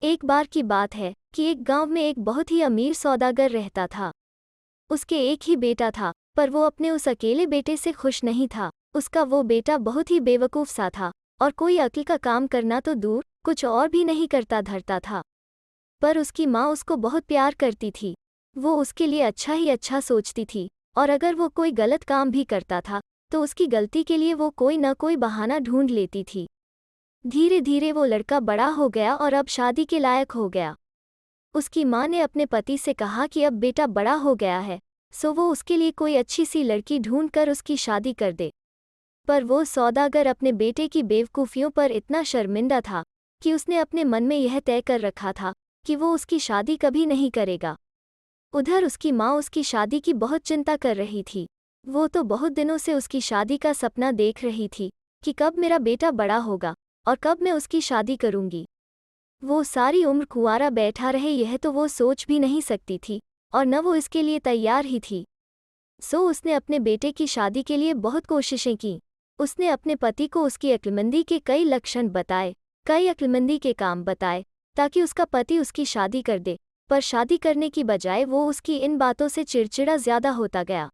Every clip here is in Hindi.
एक बार की बात है कि एक गांव में एक बहुत ही अमीर सौदागर रहता था। उसके एक ही बेटा था, पर वो अपने उस अकेले बेटे से खुश नहीं था। उसका वो बेटा बहुत ही बेवकूफ़ सा था और कोई अक्ल का काम करना तो दूर, कुछ और भी नहीं करता धरता था। पर उसकी माँ उसको बहुत प्यार करती थी। वो उसके लिए अच्छा ही अच्छा सोचती थी, और अगर वो कोई गलत काम भी करता था तो उसकी गलती के लिए वो कोई न कोई बहाना ढूंढ लेती थी। धीरे धीरे वो लड़का बड़ा हो गया और अब शादी के लायक हो गया। उसकी माँ ने अपने पति से कहा कि अब बेटा बड़ा हो गया है, सो वो उसके लिए कोई अच्छी सी लड़की ढूंढकर उसकी शादी कर दे। पर वो सौदागर अपने बेटे की बेवकूफ़ियों पर इतना शर्मिंदा था कि उसने अपने मन में यह तय कर रखा था कि वो उसकी शादी कभी नहीं करेगा। उधर उसकी माँ उसकी शादी की बहुत चिंता कर रही थी। वो तो बहुत दिनों से उसकी शादी का सपना देख रही थी कि कब मेरा बेटा बड़ा होगा और कब मैं उसकी शादी करूंगी। वो सारी उम्र कुंवारा बैठा रहे यह तो वो सोच भी नहीं सकती थी, और न वो इसके लिए तैयार ही थी। सो उसने अपने बेटे की शादी के लिए बहुत कोशिशें की। उसने अपने पति को उसकी अक्लमंदी के कई लक्षण बताए, कई अक्लमंदी के काम बताए, ताकि उसका पति उसकी शादी कर दे। पर शादी करने की बजाय वो उसकी इन बातों से चिड़चिड़ा ज्यादा होता गया।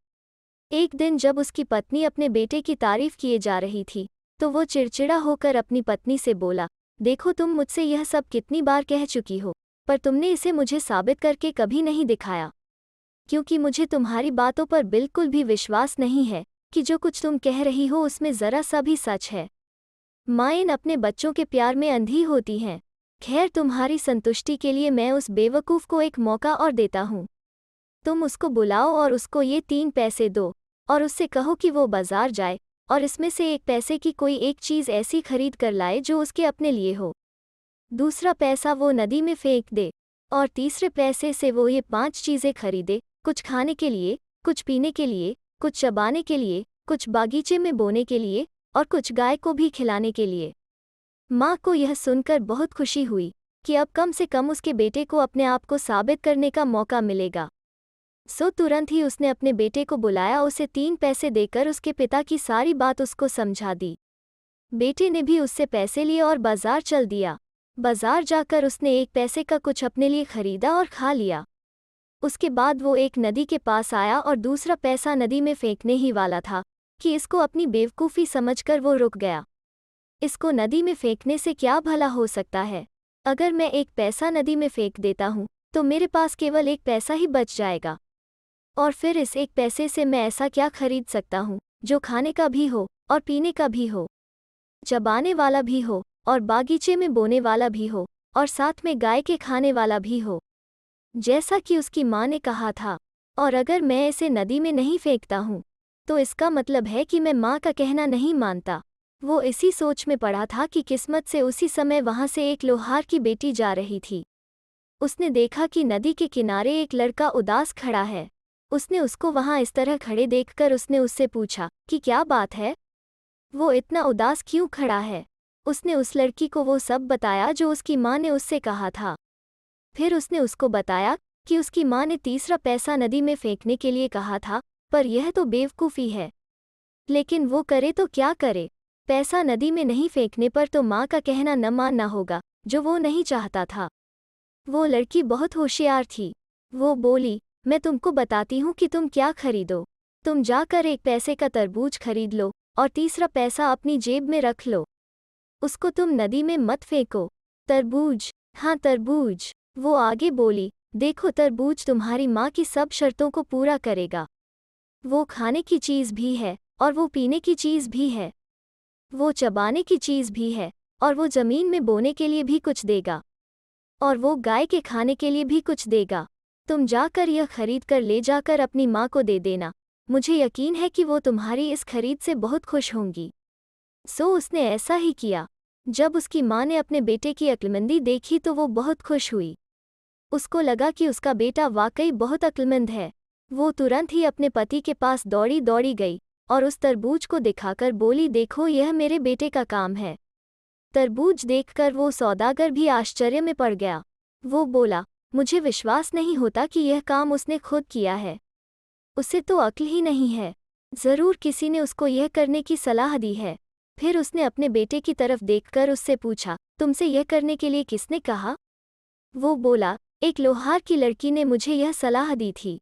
एक दिन जब उसकी पत्नी अपने बेटे की तारीफ किए जा रही थी, तो वो चिड़चिड़ा होकर अपनी पत्नी से बोला, देखो तुम मुझसे यह सब कितनी बार कह चुकी हो, पर तुमने इसे मुझे साबित करके कभी नहीं दिखाया। क्योंकि मुझे तुम्हारी बातों पर बिल्कुल भी विश्वास नहीं है कि जो कुछ तुम कह रही हो उसमें ज़रा सा भी सच है। माएँ अपने बच्चों के प्यार में अंधी होती हैं। खैर, तुम्हारी संतुष्टि के लिए मैं उस बेवकूफ़ को एक मौका और देता हूँ। तुम उसको बुलाओ और उसको ये 3 पैसे दो, और उससे कहो कि वो बाजार जाए और इसमें से 1 पैसे की कोई एक चीज़ ऐसी खरीद कर लाए जो उसके अपने लिए हो। दूसरा पैसा वो नदी में फेंक दे, और तीसरे पैसे से वो ये 5 चीज़ें खरीदे, कुछ खाने के लिए, कुछ पीने के लिए, कुछ चबाने के लिए, कुछ बागीचे में बोने के लिए और कुछ गाय को भी खिलाने के लिए। माँ को यह सुनकर बहुत खुशी हुई कि अब कम से कम उसके बेटे को अपने आप को साबित करने का मौका मिलेगा। सो तुरंत ही उसने अपने बेटे को बुलाया, उसे 3 पैसे देकर उसके पिता की सारी बात उसको समझा दी। बेटे ने भी उससे पैसे लिए और बाजार चल दिया। बाजार जाकर उसने 1 पैसे का कुछ अपने लिए खरीदा और खा लिया। उसके बाद वो एक नदी के पास आया और दूसरा पैसा नदी में फेंकने ही वाला था कि इसको अपनी बेवकूफ़ी समझकर वो रुक गया। इसको नदी में फेंकने से क्या भला हो सकता है? अगर मैं 1 पैसा नदी में फेंक देता हूँ तो मेरे पास केवल 1 पैसा ही बच जाएगा, और फिर इस 1 पैसे से मैं ऐसा क्या खरीद सकता हूँ जो खाने का भी हो और पीने का भी हो, चबाने वाला भी हो और बागीचे में बोने वाला भी हो और साथ में गाय के खाने वाला भी हो, जैसा कि उसकी माँ ने कहा था। और अगर मैं इसे नदी में नहीं फेंकता हूँ तो इसका मतलब है कि मैं माँ का कहना नहीं मानता। वो इसी सोच में पड़ा था कि किस्मत से उसी समय वहाँ से एक लोहार की बेटी जा रही थी। उसने देखा कि नदी के किनारे एक लड़का उदास खड़ा है। उसने उसको वहाँ इस तरह खड़े देखकर उसने उससे पूछा कि क्या बात है, वो इतना उदास क्यों खड़ा है। उसने उस लड़की को वो सब बताया जो उसकी माँ ने उससे कहा था। फिर उसने उसको बताया कि उसकी माँ ने तीसरा पैसा नदी में फेंकने के लिए कहा था, पर यह तो बेवकूफ़ी है। लेकिन वो करे तो क्या करे, पैसा नदी में नहीं फेंकने पर तो माँ का कहना न मानना होगा, जो वो नहीं चाहता था। वो लड़की बहुत होशियार थी। वो बोली, मैं तुमको बताती हूँ कि तुम क्या खरीदो। तुम जाकर 1 पैसे का तरबूज खरीद लो और तीसरा पैसा अपनी जेब में रख लो। उसको तुम नदी में मत फेंको। तरबूज, हाँ तरबूज। वो आगे बोली, देखो तरबूज तुम्हारी माँ की सब शर्तों को पूरा करेगा। वो खाने की चीज़ भी है और वो पीने की चीज़ भी है। वो चबाने की चीज़ भी है और वो ज़मीन में बोने के लिए भी कुछ देगा, और वो गाय के खाने के लिए भी कुछ देगा। तुम जाकर यह खरीद कर ले जाकर अपनी माँ को दे देना। मुझे यकीन है कि वो तुम्हारी इस खरीद से बहुत खुश होंगी। सो उसने ऐसा ही किया। जब उसकी माँ ने अपने बेटे की अक्लमंदी देखी तो वो बहुत खुश हुई। उसको लगा कि उसका बेटा वाकई बहुत अक्लमंद है। वो तुरंत ही अपने पति के पास दौड़ी दौड़ी गई और उस तरबूज को दिखाकर बोली, देखो यह मेरे बेटे का काम है। तरबूज देखकर वो सौदागर भी आश्चर्य में पड़ गया। वो बोला, मुझे विश्वास नहीं होता कि यह काम उसने खुद किया है। उसे तो अक्ल ही नहीं है। ज़रूर किसी ने उसको यह करने की सलाह दी है। फिर उसने अपने बेटे की तरफ देखकर उससे पूछा, तुमसे यह करने के लिए किसने कहा? वो बोला, एक लोहार की लड़की ने मुझे यह सलाह दी थी।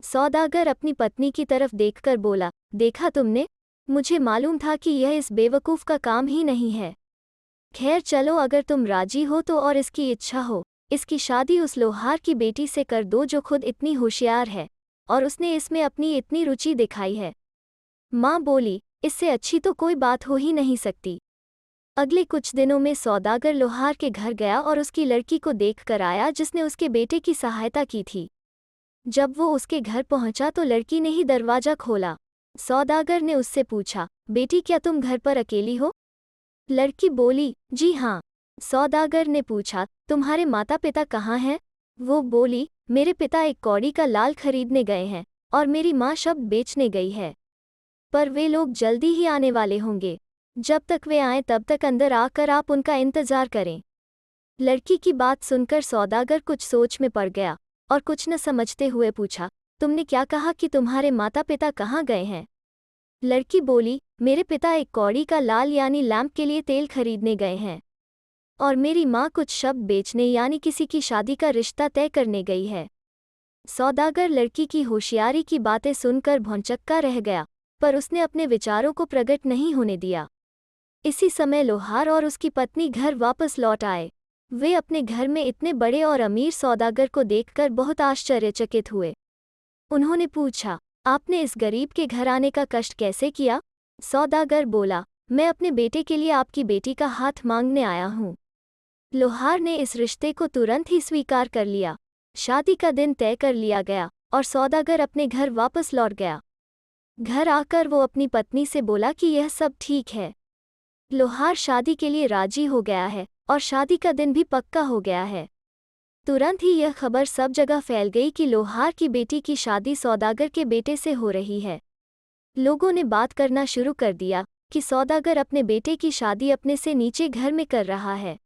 सौदागर अपनी पत्नी की तरफ देखकर बोला, देखा तुमने, मुझे मालूम था कि यह इस बेवकूफ़ का काम ही नहीं है। खैर चलो, अगर तुम राजी हो तो और इसकी इच्छा हो, इसकी शादी उस लोहार की बेटी से कर दो जो खुद इतनी होशियार है और उसने इसमें अपनी इतनी रुचि दिखाई है। माँ बोली, इससे अच्छी तो कोई बात हो ही नहीं सकती। अगले कुछ दिनों में सौदागर लोहार के घर गया और उसकी लड़की को देख कर आया जिसने उसके बेटे की सहायता की थी। जब वो उसके घर पहुंचा तो लड़की ने ही दरवाजा खोला। सौदागर ने उससे पूछा, बेटी क्या तुम घर पर अकेली हो? लड़की बोली, जी हाँ। सौदागर ने पूछा, तुम्हारे माता पिता कहाँ हैं? वो बोली, मेरे पिता एक कौड़ी का लाल खरीदने गए हैं और मेरी माँ शब्द बेचने गई है, पर वे लोग जल्दी ही आने वाले होंगे। जब तक वे आएं तब तक अंदर आकर आप उनका इंतजार करें। लड़की की बात सुनकर सौदागर कुछ सोच में पड़ गया और कुछ न समझते हुए पूछा, तुमने क्या कहा कि तुम्हारे माता पिता कहाँ गए हैं? लड़की बोली, मेरे पिता एक कौड़ी का लाल यानी लैंप के लिए तेल खरीदने गए हैं और मेरी माँ कुछ शब्द बेचने यानी किसी की शादी का रिश्ता तय करने गई है। सौदागर लड़की की होशियारी की बातें सुनकर भौंचक्का रह गया, पर उसने अपने विचारों को प्रकट नहीं होने दिया। इसी समय लोहार और उसकी पत्नी घर वापस लौट आए। वे अपने घर में इतने बड़े और अमीर सौदागर को देखकर बहुत आश्चर्यचकित हुए। उन्होंने पूछा, आपने इस गरीब के घर आने का कष्ट कैसे किया? सौदागर बोला, मैं अपने बेटे के लिए आपकी बेटी का हाथ मांगने आया हूँ। लोहार ने इस रिश्ते को तुरंत ही स्वीकार कर लिया। शादी का दिन तय कर लिया गया और सौदागर अपने घर वापस लौट गया। घर आकर वो अपनी पत्नी से बोला कि यह सब ठीक है। लोहार शादी के लिए राजी हो गया है और शादी का दिन भी पक्का हो गया है। तुरंत ही यह खबर सब जगह फैल गई कि लोहार की बेटी की शादी सौदागर के बेटे से हो रही है। लोगों ने बात करना शुरू कर दिया कि सौदागर अपने बेटे की शादी अपने से नीचे घर में कर रहा है।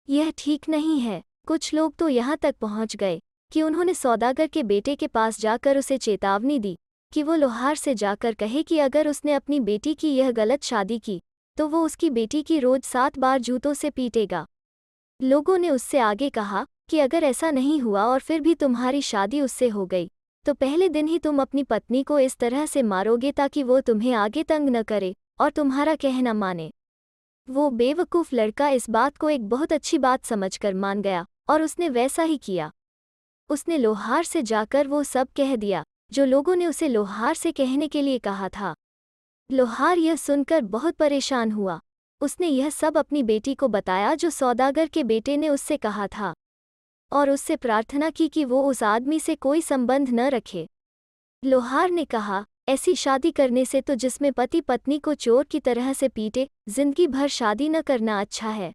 यह ठीक नहीं है। कुछ लोग तो यहाँ तक पहुँच गए कि उन्होंने सौदागर के बेटे के पास जाकर उसे चेतावनी दी कि वो लोहार से जाकर कहे कि अगर उसने अपनी बेटी की यह गलत शादी की तो वो उसकी बेटी की रोज 7 बार जूतों से पीटेगा। लोगों ने उससे आगे कहा कि अगर ऐसा नहीं हुआ और फिर भी तुम्हारी शादी उससे हो गई तो पहले दिन ही तुम अपनी पत्नी को इस तरह से मारोगे ताकि वो तुम्हें आगे तंग न करे और तुम्हारा कहना माने। वो बेवकूफ़ लड़का इस बात को एक बहुत अच्छी बात समझकर मान गया और उसने वैसा ही किया। उसने लोहार से जाकर वो सब कह दिया जो लोगों ने उसे लोहार से कहने के लिए कहा था। लोहार यह सुनकर बहुत परेशान हुआ। उसने यह सब अपनी बेटी को बताया जो सौदागर के बेटे ने उससे कहा था और उससे प्रार्थना की कि वो उस आदमी से कोई संबंध न रखे। लोहार ने कहा, ऐसी शादी करने से तो जिसमें पति पत्नी को चोर की तरह से पीटे, जिंदगी भर शादी न करना अच्छा है।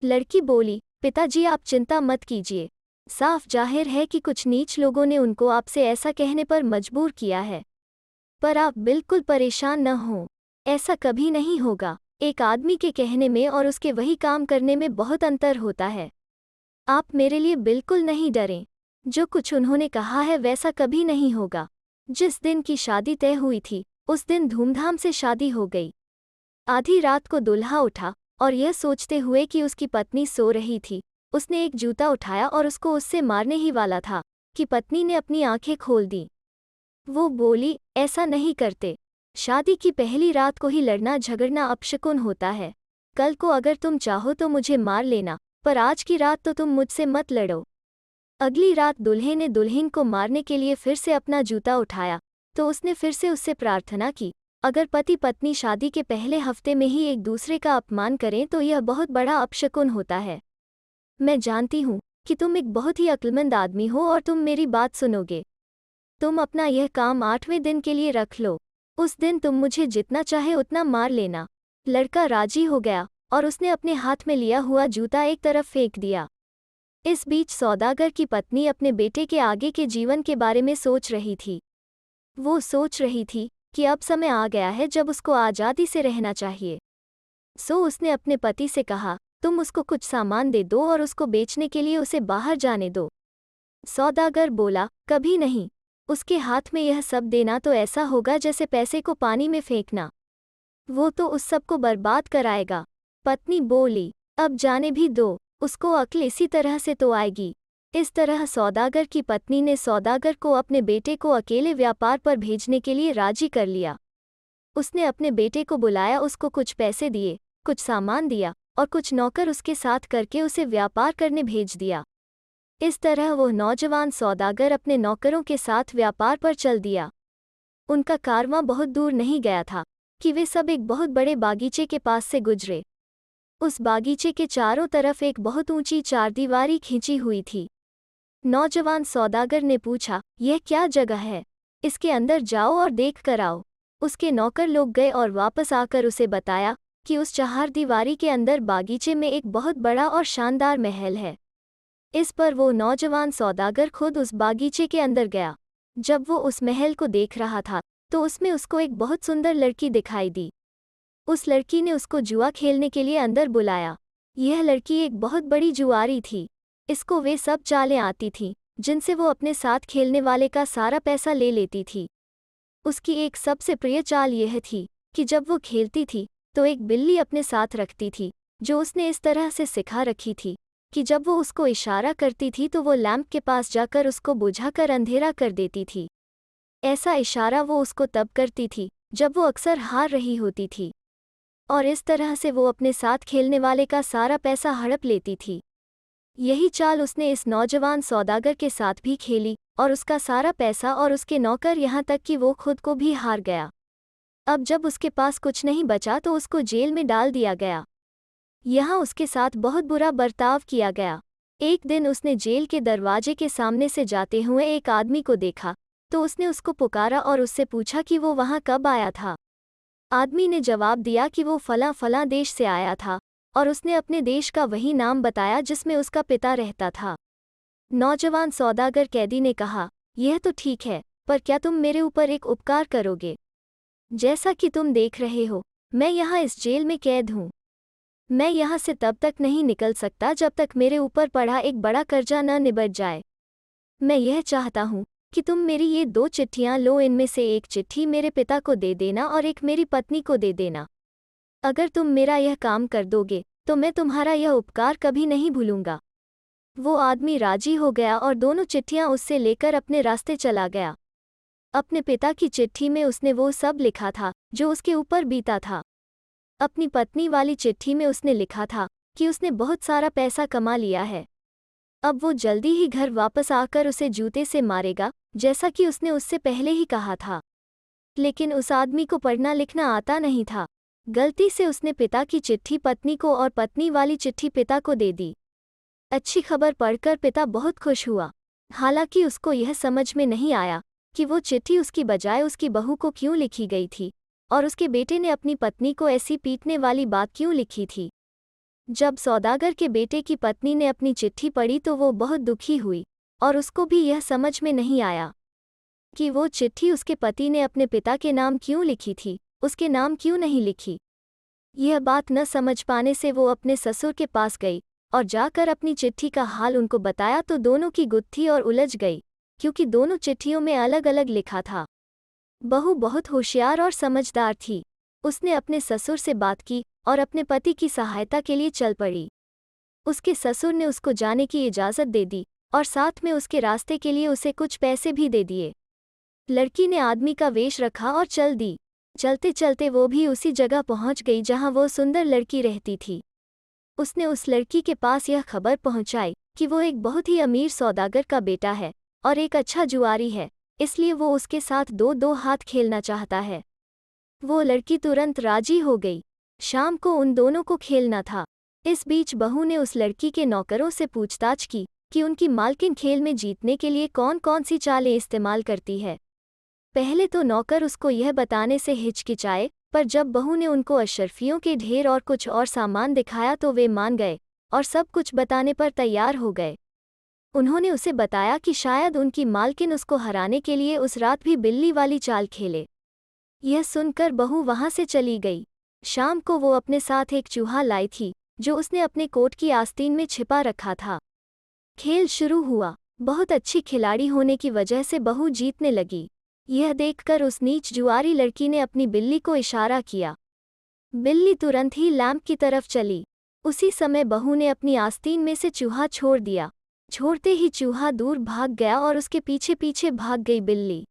लड़की बोली, पिताजी आप चिंता मत कीजिए। साफ जाहिर है कि कुछ नीच लोगों ने उनको आपसे ऐसा कहने पर मजबूर किया है, पर आप बिल्कुल परेशान न हों। ऐसा कभी नहीं होगा। एक आदमी के कहने में और उसके वही काम करने में बहुत अंतर होता है। आप मेरे लिए बिल्कुल नहीं डरें। जो कुछ उन्होंने कहा है वैसा कभी नहीं होगा। जिस दिन की शादी तय हुई थी उस दिन धूमधाम से शादी हो गई। आधी रात को दूल्हा उठा और यह सोचते हुए कि उसकी पत्नी सो रही थी, उसने एक जूता उठाया और उसको उससे मारने ही वाला था कि पत्नी ने अपनी आंखें खोल दी। वो बोली, ऐसा नहीं करते। शादी की पहली रात को ही लड़ना झगड़ना अपशकुन होता है। कल को अगर तुम चाहो तो मुझे मार लेना, पर आज की रात तो तुम मुझसे मत लड़ो। अगली रात दूल्हे ने दुल्हन को मारने के लिए फिर से अपना जूता उठाया तो उसने फिर से उससे प्रार्थना की, अगर पति पत्नी शादी के पहले हफ्ते में ही एक दूसरे का अपमान करें तो यह बहुत बड़ा अपशकुन होता है। मैं जानती हूँ कि तुम एक बहुत ही अक्लमंद आदमी हो और तुम मेरी बात सुनोगे। तुम अपना यह काम 8वें दिन के लिए रख लो। उस दिन तुम मुझे जितना चाहे उतना मार लेना। लड़का राजी हो गया और उसने अपने हाथ में लिया हुआ जूता एक तरफ फेंक दिया। इस बीच सौदागर की पत्नी अपने बेटे के आगे के जीवन के बारे में सोच रही थी। वो सोच रही थी कि अब समय आ गया है जब उसको आज़ादी से रहना चाहिए। सो उसने अपने पति से कहा, तुम उसको कुछ सामान दे दो और उसको बेचने के लिए उसे बाहर जाने दो। सौदागर बोला, कभी नहीं। उसके हाथ में यह सब देना तो ऐसा होगा जैसे पैसे को पानी में फेंकना। वो तो उस सब को बर्बाद कराएगा। पत्नी बोली, अब जाने भी दो। उसको अक्ल इसी तरह से तो आएगी। इस तरह सौदागर की पत्नी ने सौदागर को अपने बेटे को अकेले व्यापार पर भेजने के लिए राजी कर लिया। उसने अपने बेटे को बुलाया, उसको कुछ पैसे दिए, कुछ सामान दिया और कुछ नौकर उसके साथ करके उसे व्यापार करने भेज दिया। इस तरह वह नौजवान सौदागर अपने नौकरों के साथ व्यापार पर चल दिया। उनका कारवां बहुत दूर नहीं गया था कि वे सब एक बहुत बड़े बागीचे के पास से गुजरे। उस बागीचे के चारों तरफ एक बहुत ऊंची चारदीवारी खींची हुई थी। नौजवान सौदागर ने पूछा, यह क्या जगह है? इसके अंदर जाओ और देख कर आओ। उसके नौकर लोग गए और वापस आकर उसे बताया कि उस चारदीवारी के अंदर बागीचे में एक बहुत बड़ा और शानदार महल है। इस पर वो नौजवान सौदागर खुद उस बागीचे के अंदर गया। जब वो उस महल को देख रहा था तो उसमें उसको एक बहुत सुंदर लड़की दिखाई दी। उस लड़की ने उसको जुआ खेलने के लिए अंदर बुलाया। यह लड़की एक बहुत बड़ी जुआरी थी। इसको वे सब चालें आती थीं जिनसे वो अपने साथ खेलने वाले का सारा पैसा ले लेती थी। उसकी एक सबसे प्रिय चाल यह थी कि जब वो खेलती थी तो एक बिल्ली अपने साथ रखती थी, जो उसने इस तरह से सिखा रखी थी कि जब वो उसको इशारा करती थी तो वो लैंप के पास जाकर उसको बुझाकर अंधेरा कर देती थी। ऐसा इशारा वो उसको तब करती थी जब वो अक्सर हार रही होती थी, और इस तरह से वो अपने साथ खेलने वाले का सारा पैसा हड़प लेती थी। यही चाल उसने इस नौजवान सौदागर के साथ भी खेली और उसका सारा पैसा और उसके नौकर, यहाँ तक कि वो खुद को भी हार गया। अब जब उसके पास कुछ नहीं बचा तो उसको जेल में डाल दिया गया। यहाँ उसके साथ बहुत बुरा बर्ताव किया गया। एक दिन उसने जेल के दरवाजे के सामने से जाते हुए एक आदमी को देखा तो उसने उसको पुकारा और उससे पूछा कि वो वहाँ कब आया था। आदमी ने जवाब दिया कि वो फलां फलां देश से आया था और उसने अपने देश का वही नाम बताया जिसमें उसका पिता रहता था। नौजवान सौदागर कैदी ने कहा, यह तो ठीक है, पर क्या तुम मेरे ऊपर एक उपकार करोगे? जैसा कि तुम देख रहे हो, मैं यहाँ इस जेल में कैद हूँ। मैं यहाँ से तब तक नहीं निकल सकता जब तक मेरे ऊपर पड़ा एक बड़ा कर्जा न निबट जाए। मैं यह चाहता हूँ कि तुम मेरी ये 2 चिट्ठियाँ लो, इनमें से एक चिट्ठी मेरे पिता को दे देना और एक मेरी पत्नी को दे देना। अगर तुम मेरा यह काम कर दोगे तो मैं तुम्हारा यह उपकार कभी नहीं भूलूंगा। वो आदमी राजी हो गया और दोनों चिट्ठियां उससे लेकर अपने रास्ते चला गया। अपने पिता की चिट्ठी में उसने वो सब लिखा था जो उसके ऊपर बीता था। अपनी पत्नी वाली चिट्ठी में उसने लिखा था कि उसने बहुत सारा पैसा कमा लिया है। अब वो जल्दी ही घर वापस आकर उसे जूते से मारेगा, जैसा कि उसने उससे पहले ही कहा था। लेकिन उस आदमी को पढ़ना लिखना आता नहीं था। गलती से उसने पिता की चिट्ठी पत्नी को और पत्नी वाली चिट्ठी पिता को दे दी। अच्छी खबर पढ़कर पिता बहुत खुश हुआ। हालांकि उसको यह समझ में नहीं आया कि वो चिट्ठी उसकी बजाय उसकी बहू को क्यों लिखी गई थी और उसके बेटे ने अपनी पत्नी को ऐसी पीटने वाली बात क्यों लिखी थी। जब सौदागर के बेटे की पत्नी ने अपनी चिट्ठी पढ़ी तो वो बहुत दुखी हुई और उसको भी यह समझ में नहीं आया कि वो चिट्ठी उसके पति ने अपने पिता के नाम क्यों लिखी थी, उसके नाम क्यों नहीं लिखी। यह बात न समझ पाने से वो अपने ससुर के पास गई और जाकर अपनी चिट्ठी का हाल उनको बताया तो दोनों की गुत्थी और उलझ गई, क्योंकि दोनों चिट्ठियों में अलग अलग लिखा था। बहू बहुत होशियार और समझदार थी। उसने अपने ससुर से बात की और अपने पति की सहायता के लिए चल पड़ी। उसके ससुर ने उसको जाने की इजाज़त दे दी और साथ में उसके रास्ते के लिए उसे कुछ पैसे भी दे दिए। लड़की ने आदमी का वेश रखा और चल दी। चलते चलते वो भी उसी जगह पहुंच गई जहां वो सुंदर लड़की रहती थी। उसने उस लड़की के पास यह खबर पहुंचाई कि वो एक बहुत ही अमीर सौदागर का बेटा है और एक अच्छा जुआरी है, इसलिए वो उसके साथ 2-2 हाथ खेलना चाहता है। वो लड़की तुरंत राजी हो गई। शाम को उन दोनों को खेलना था। इस बीच बहू ने उस लड़की के नौकरों से पूछताछ की कि उनकी मालकिन खेल में जीतने के लिए कौन कौन सी चालें इस्तेमाल करती है। पहले तो नौकर उसको यह बताने से हिचकिचाए, पर जब बहू ने उनको अशर्फियों के ढेर और कुछ और सामान दिखाया तो वे मान गए और सब कुछ बताने पर तैयार हो गए। उन्होंने उसे बताया कि शायद उनकी मालकिन उसको हराने के लिए उस रात भी बिल्ली वाली चाल खेले। यह सुनकर बहू वहां से चली गई। शाम को वो अपने साथ एक चूहा लाई थी जो उसने अपने कोट की आस्तीन में छिपा रखा था। खेल शुरू हुआ। बहुत अच्छी खिलाड़ी होने की वजह से बहू जीतने लगी। यह देखकर उस नीच जुआरी लड़की ने अपनी बिल्ली को इशारा किया। बिल्ली तुरंत ही लैंप की तरफ चली। उसी समय बहू ने अपनी आस्तीन में से चूहा छोड़ दिया। छोड़ते ही चूहा दूर भाग गया और उसके पीछे पीछे भाग गई बिल्ली।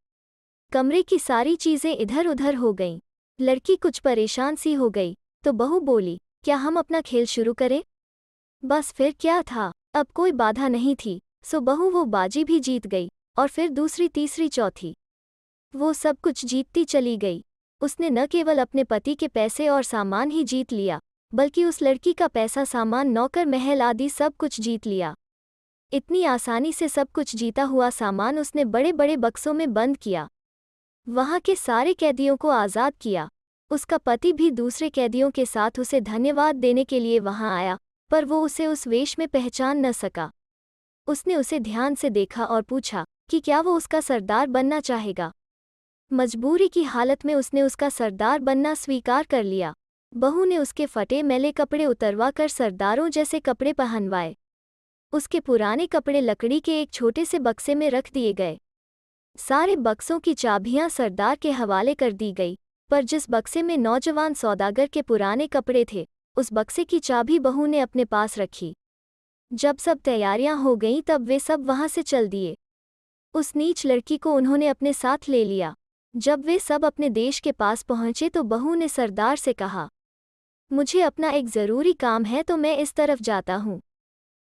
कमरे की सारी चीजें इधर उधर हो गईं। लड़की कुछ परेशान सी हो गई तो बहू बोली, क्या हम अपना खेल शुरू करें? बस फिर क्या था, अब कोई बाधा नहीं थी, सो बहू वो बाजी भी जीत गई और फिर दूसरी तीसरी चौथी वो सब कुछ जीतती चली गई। उसने न केवल अपने पति के पैसे और सामान ही जीत लिया, बल्कि उस लड़की का पैसा, सामान, नौकर, महल आदि सब कुछ जीत लिया। इतनी आसानी से सब कुछ जीता हुआ सामान उसने बड़े बड़े बक्सों में बंद किया। वहां के सारे कैदियों को आज़ाद किया। उसका पति भी दूसरे कैदियों के साथ उसे धन्यवाद देने के लिए वहां आया, पर वो उसे उस वेश में पहचान न सका। उसने उसे ध्यान से देखा और पूछा कि क्या वो उसका सरदार बनना चाहेगा। मजबूरी की हालत में उसने उसका सरदार बनना स्वीकार कर लिया। बहू ने उसके फटे मैले कपड़े उतरवा कर सरदारों जैसे कपड़े पहनवाए। उसके पुराने कपड़े लकड़ी के एक छोटे से बक्से में रख दिए गए। सारे बक्सों की चाबियां सरदार के हवाले कर दी गई, पर जिस बक्से में नौजवान सौदागर के पुराने कपड़े थे, उस बक्से की चाबी बहू ने अपने पास रखी। जब सब तैयारियां हो गईं तब वे सब वहां से चल दिए। उस नीच लड़की को उन्होंने अपने साथ ले लिया। जब वे सब अपने देश के पास पहुंचे तो बहू ने सरदार से कहा, मुझे अपना एक ज़रूरी काम है तो मैं इस तरफ जाता हूँ,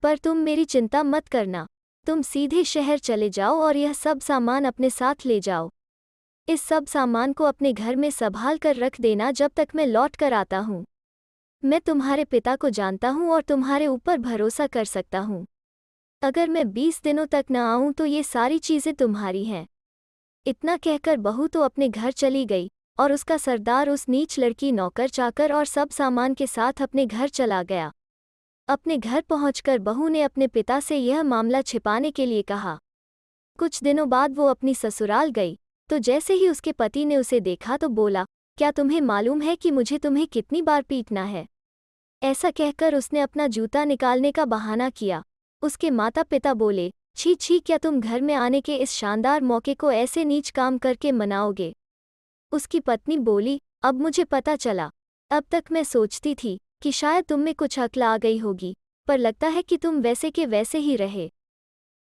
पर तुम मेरी चिंता मत करना। तुम सीधे शहर चले जाओ और यह सब सामान अपने साथ ले जाओ। इस सब सामान को अपने घर में संभाल कर रख देना जब तक मैं लौट कर आता हूँ। मैं तुम्हारे पिता को जानता हूँ और तुम्हारे ऊपर भरोसा कर सकता हूँ। अगर मैं 20 दिनों तक न आऊँ तो ये सारी चीज़ें तुम्हारी हैं। इतना कहकर बहू तो अपने घर चली गई और उसका सरदार उस नीच लड़की, नौकर चाकर और सब सामान के साथ अपने घर चला गया। अपने घर पहुंचकर बहू ने अपने पिता से यह मामला छिपाने के लिए कहा। कुछ दिनों बाद वो अपनी ससुराल गई तो जैसे ही उसके पति ने उसे देखा तो बोला, क्या तुम्हें मालूम है कि मुझे तुम्हें कितनी बार पीटना है? ऐसा कहकर उसने अपना जूता निकालने का बहाना किया। उसके माता पिता बोले, छी छी, क्या तुम घर में आने के इस शानदार मौके को ऐसे नीच काम करके मनाओगे? उसकी पत्नी बोली, अब मुझे पता चला। अब तक मैं सोचती थी कि शायद तुम में कुछ अक्ल आ गई होगी, पर लगता है कि तुम वैसे के वैसे ही रहे।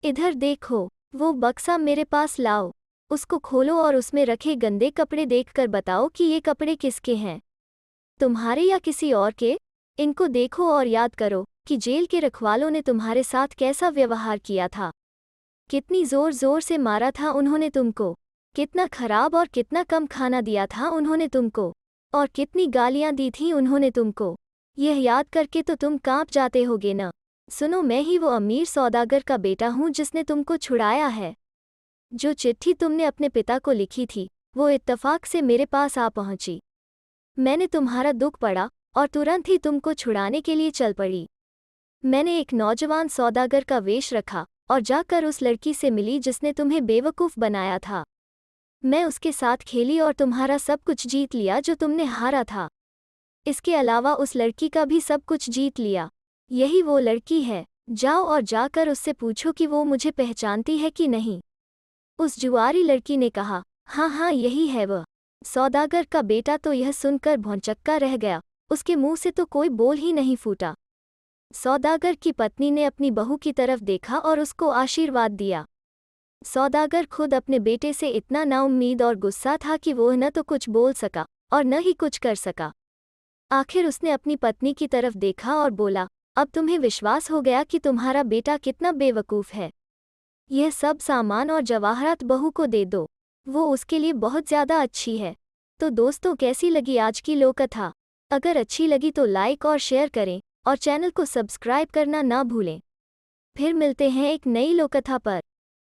इधर देखो, वो बक्सा मेरे पास लाओ। उसको खोलो और उसमें रखे गंदे कपड़े देखकर बताओ कि ये कपड़े किसके हैं, तुम्हारे या किसी और के? इनको देखो और याद करो कि जेल के रखवालों ने तुम्हारे साथ कैसा व्यवहार किया था। कितनी जोर जोर से मारा था उन्होंने तुमको, कितना खराब और कितना कम खाना दिया था उन्होंने तुमको, और कितनी गालियां दी थीं उन्होंने तुमको। यह याद करके तो तुम कांप जाते होगे न। सुनो, मैं ही वो अमीर सौदागर का बेटा हूँ जिसने तुमको छुड़ाया है। जो चिट्ठी तुमने अपने पिता को लिखी थी वो इत्तफाक से मेरे पास आ पहुंची। मैंने तुम्हारा दुख पड़ा और तुरंत ही तुमको छुड़ाने के लिए चल पड़ी। मैंने एक नौजवान सौदागर का वेश रखा और जाकर उस लड़की से मिली जिसने तुम्हें बेवकूफ़ बनाया था। मैं उसके साथ खेली और तुम्हारा सब कुछ जीत लिया जो तुमने हारा था। इसके अलावा उस लड़की का भी सब कुछ जीत लिया। यही वो लड़की है। जाओ और जाकर उससे पूछो कि वो मुझे पहचानती है कि नहीं। उस जुआरी लड़की ने कहा, हाँ हाँ, यही है वह। सौदागर का बेटा तो यह सुनकर भौंचक्का रह गया। उसके मुंह से तो कोई बोल ही नहीं फूटा। सौदागर की पत्नी ने अपनी बहू की तरफ देखा और उसको आशीर्वाद दिया। सौदागर खुद अपने बेटे से इतना नाउम्मीद और गुस्सा था कि वो न तो कुछ बोल सका और न ही कुछ कर सका। आखिर उसने अपनी पत्नी की तरफ देखा और बोला, अब तुम्हें विश्वास हो गया कि तुम्हारा बेटा कितना बेवकूफ़ है। यह सब सामान और जवाहरात बहू को दे दो, वो उसके लिए बहुत ज़्यादा अच्छी है। तो दोस्तों, कैसी लगी आज की लोककथा? अगर अच्छी लगी तो लाइक और शेयर करें और चैनल को सब्सक्राइब करना ना भूलें। फिर मिलते हैं एक नई लोककथा पर।